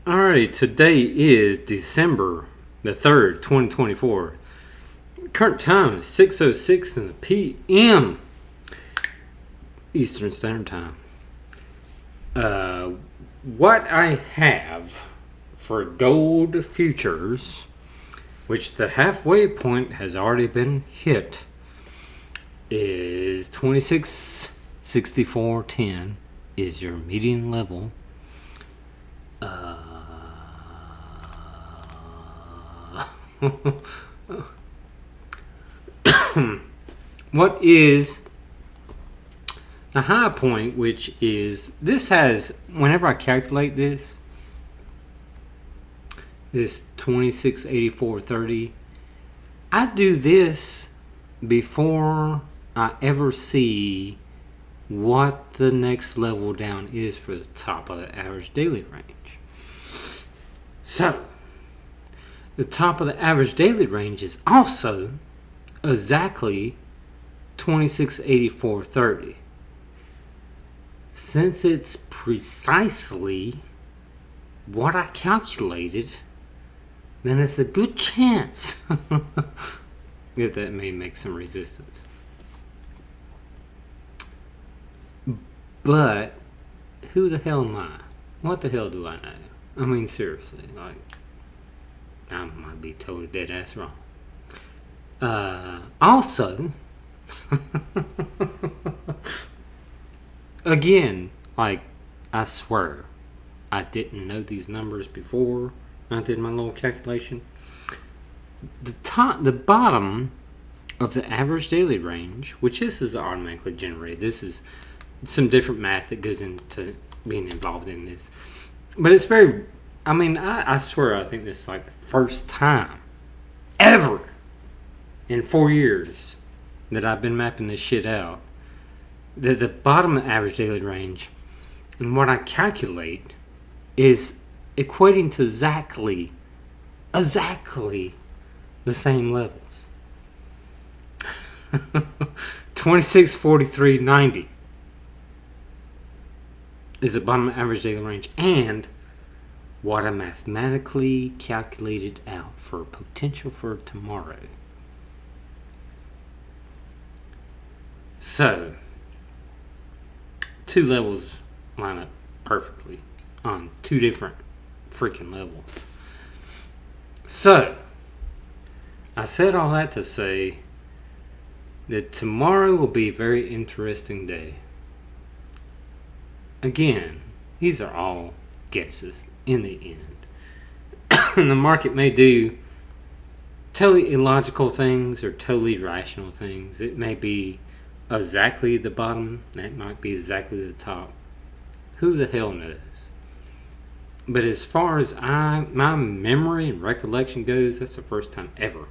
Alrighty, today is December the 3rd, 2024. Current time is 6:06 in the PM Eastern Standard Time. What I have for gold futures, which the halfway point has already been hit, is 26.64.10 is your median level. What is a high point, which is this has, whenever I calculate this 26.84.30, I do this before I ever see what the next level down is for the top of the average daily range. So the top of the average daily range is also exactly 26.84.30. Since it's precisely what I calculated, then it's a good chance that that may make some resistance. But who the hell am I? What the hell do I know? I mean, seriously, like, I might be totally dead ass wrong. Also, again, like, I swear, I didn't know these numbers before I did my little calculation. The bottom of the average daily range, which this is automatically generated. This is some different math that goes into being involved in this. But it's very, I swear, I think this is like the first time ever in 4 years that I've been mapping this shit out. The bottom of the average daily range and what I calculate is equating to exactly the same levels. 26.43.90 is the bottom of the average daily range, and what I mathematically calculated out for potential for tomorrow. So, two levels line up perfectly on two different freaking levels. So, I said all that to say that tomorrow will be a very interesting day. Again, these are all guesses in the end. And the market may do totally illogical things or totally rational things. It may be exactly the bottom, that might be exactly the top. Who the hell knows? But as far as my memory and recollection goes, that's the first time ever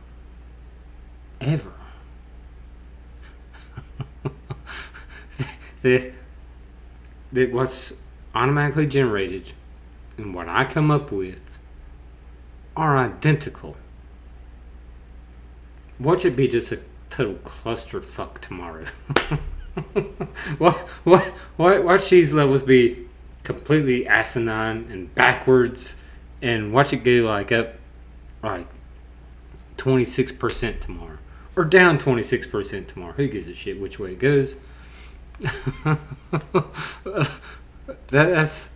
that what's automatically generated and what I come up with are identical. Watch it be just a total clusterfuck tomorrow. Watch these levels be completely asinine and backwards, and watch it go like up like 26% tomorrow, or down 26% tomorrow. Who gives a shit which way it goes? That's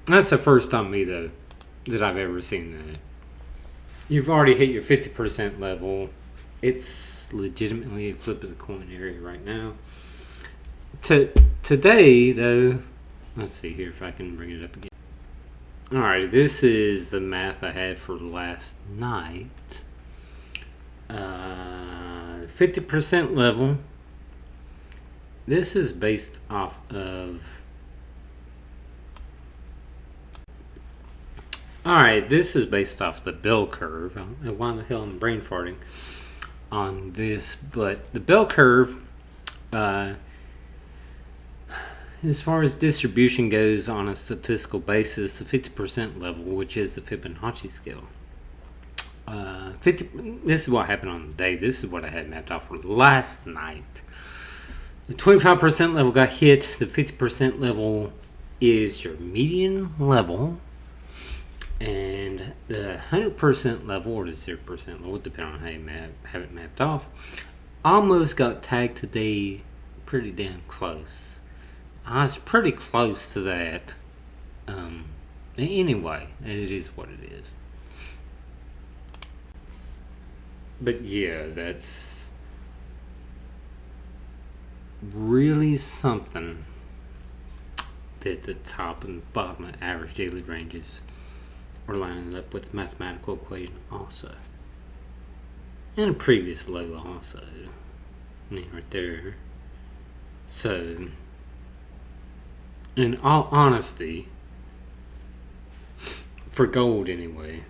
that's the first time me though that I've ever seen that. You've already hit your 50% level. It's legitimately a flip of the coin area right now. Today though, let's see here if I can bring it up again. Alright, this is the math I had for last night. 50% level. This is based off of... Alright, this is based off the bell curve. Why the hell I'm brain farting on this? But the bell curve, as far as distribution goes on a statistical basis, the 50% level, which is the Fibonacci scale. This is what happened on the day. This is what I had mapped out for last night. The 25% level got hit. The 50% level is your median level. And the 100% level or the 0% level, depending on how you have it mapped off, almost got tagged today pretty damn close. I was pretty close to that. Anyway, it is what it is. But yeah, that's really something that the top and bottom of average daily ranges are lining up with the mathematical equation also. And a previous low also. Right there. So, in all honesty, for gold anyway,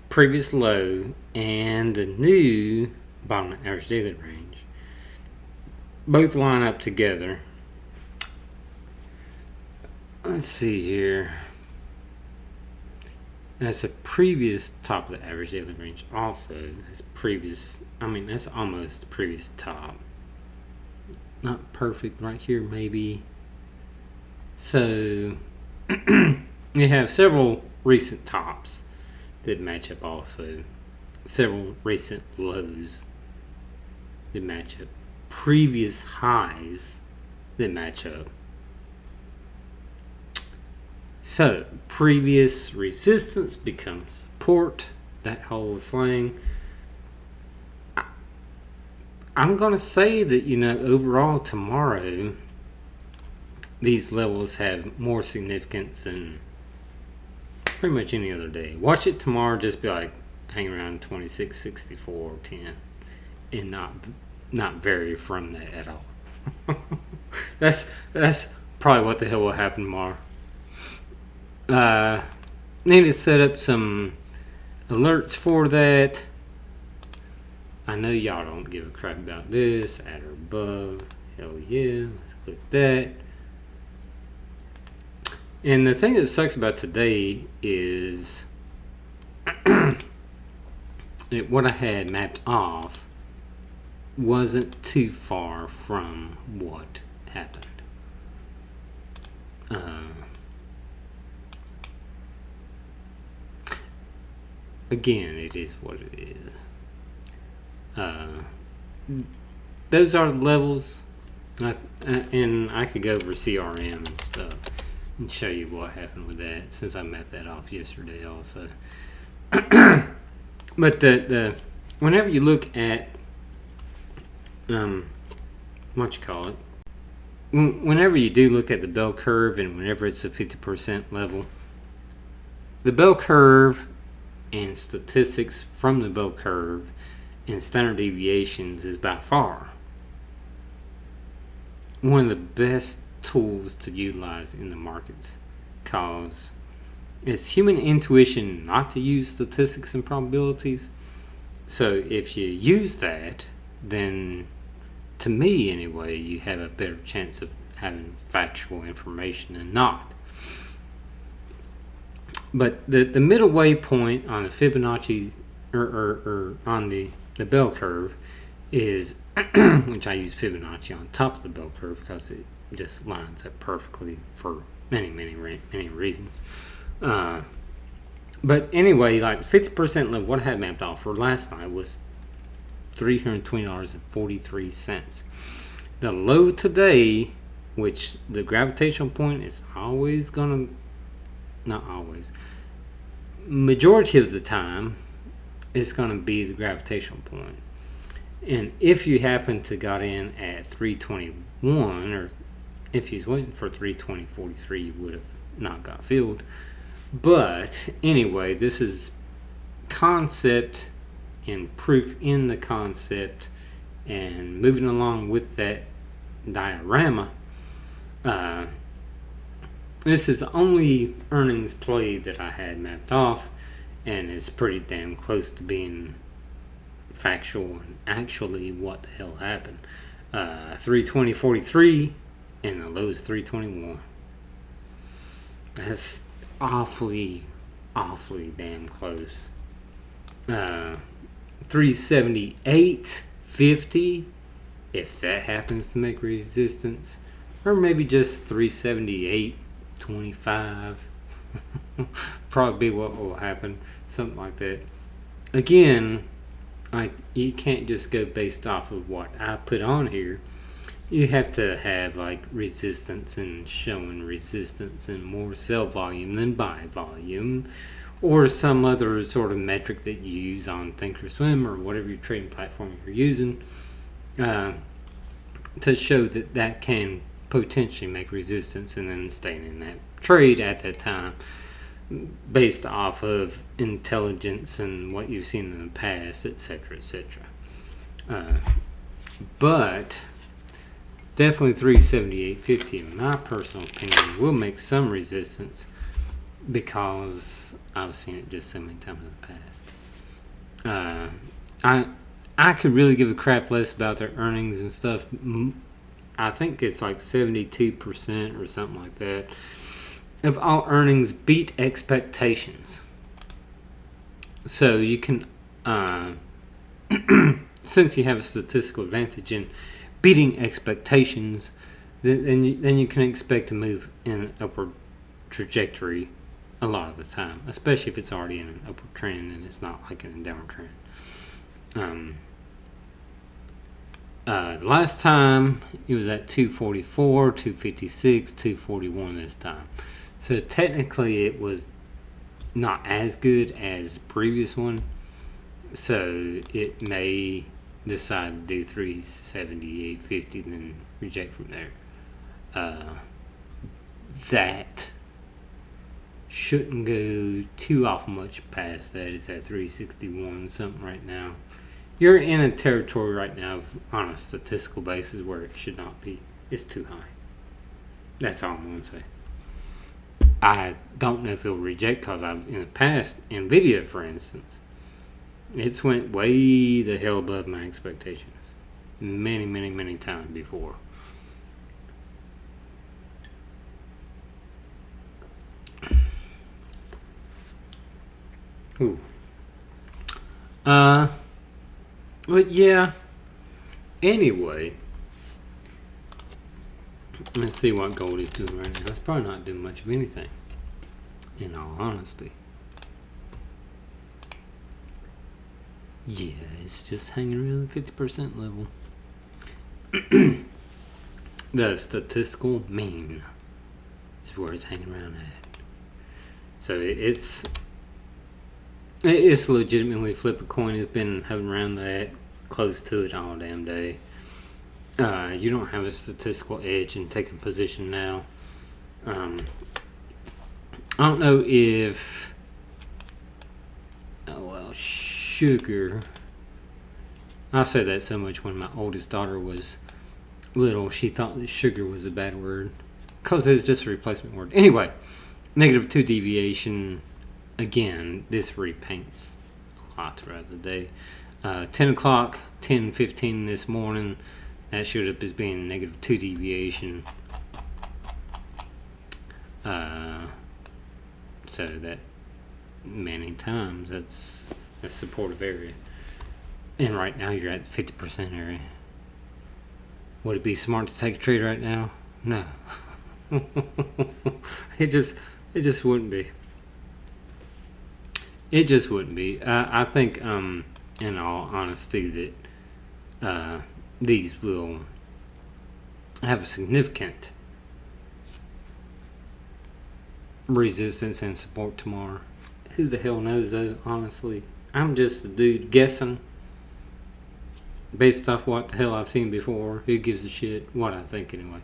previous low and the new bottom of average daily range both line up together. Let's see here. That's a previous top of the average daily range also. That's almost the previous top. Not perfect right here maybe. So you have several recent tops that match up also. Several recent lows that match up. Previous highs that match up. So, previous resistance becomes support. That whole slang. I'm going to say that, overall tomorrow, these levels have more significance than pretty much any other day. Watch it tomorrow, just be like, hang around 26, 64, or 10, and not vary from that at all. That's probably what the hell will happen tomorrow. Need to set up some alerts for that. I know y'all don't give a crap about this. Add or above. Hell yeah. Let's click that. And the thing that sucks about today is what I had mapped off wasn't too far from what happened. Again, it is what it is. Those are the levels, and I could go over CRM and stuff and show you what happened with that, since I mapped that off yesterday also. But the whenever you look at whenever you do look at the bell curve, and whenever it's a 50% level, the bell curve and statistics from the bell curve and standard deviations is by far one of the best tools to utilize in the markets, because it's human intuition not to use statistics and probabilities. So if you use that, then to me anyway, you have a better chance of having factual information than not. But the middle way point on the Fibonacci or on the bell curve is, which I use Fibonacci on top of the bell curve because it just lines up perfectly for many reasons. But anyway, like 50% level, what I had mapped off for last night was $320.43. The low today, which the gravitational point is always gonna, not always, majority of the time, it's gonna be the gravitational point. And if you happen to got in at 321, or if he's waiting for 320.43, you would have not got filled. But anyway, this is concept and proof in the concept, and moving along with that diorama. This is the only earnings play that I had mapped off, and it's pretty damn close to being factual and actually what the hell happened. 320.43 and the low is 321. That's awfully damn close. 378.50, if that happens to make resistance, or maybe just 378.25. Probably be what will happen. Something like that. Again, like, you can't just go based off of what I put on here. You have to have like resistance and showing resistance and more sell volume than buy volume, or some other sort of metric that you use on Thinkorswim or whatever your trading platform you're using, to show that that can potentially make resistance and then staying in that trade at that time based off of intelligence and what you've seen in the past, etc., etc. But definitely 378.50, in my personal opinion, will make some resistance because I've seen it just so many times in the past. I could really give a crap less about their earnings and stuff. I think it's like 72% or something like that of all earnings beat expectations. So you can, since you have a statistical advantage in beating expectations, then you can expect to move in an upward trajectory a lot of the time, especially if it's already in an upward trend and it's not like in a downward trend. Last time it was at 244, 256, 241 this time. So technically it was not as good as the previous one. So it may decide to do 378.50 and then reject from there. That shouldn't go too off much past that. It's at 361 something right now. You're in a territory right now on a statistical basis where it should not be. It's too high. That's all I'm going to say. I don't know if it'll reject because I've, in the past, NVIDIA for instance, it's went way the hell above my expectations. Many, many, many times before. Ooh. But yeah. Anyway. Let's see what gold is doing right now. It's probably not doing much of anything, in all honesty. Yeah, it's just hanging around the 50% level. The statistical mean is where it's hanging around at. So it's legitimately flip a coin. It's been hovering around that, close to it all damn day. You don't have a statistical edge in taking position now. I don't know if sugar. I say that so much. When my oldest daughter was little, she thought that sugar was a bad word because it's just a replacement word. Anyway, -2 deviation. Again, this repaints a lot throughout the day. 10 o'clock, 10:15 this morning. That showed up as being -2 deviation. So that many times that's a supportive area. And right now you're at the 50% area. Would it be smart to take a trade right now? No. It just wouldn't be. It just wouldn't be. I think, in all honesty, that these will have a significant resistance and support tomorrow. Who the hell knows, though, honestly? I'm just a dude guessing based off what the hell I've seen before. Who gives a shit what I think, anyway?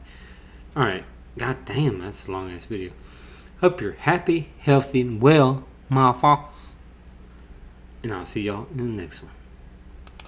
Alright. God damn, that's a long ass video. Hope you're happy, healthy, and well, motherfuckers. And I'll see y'all in the next one.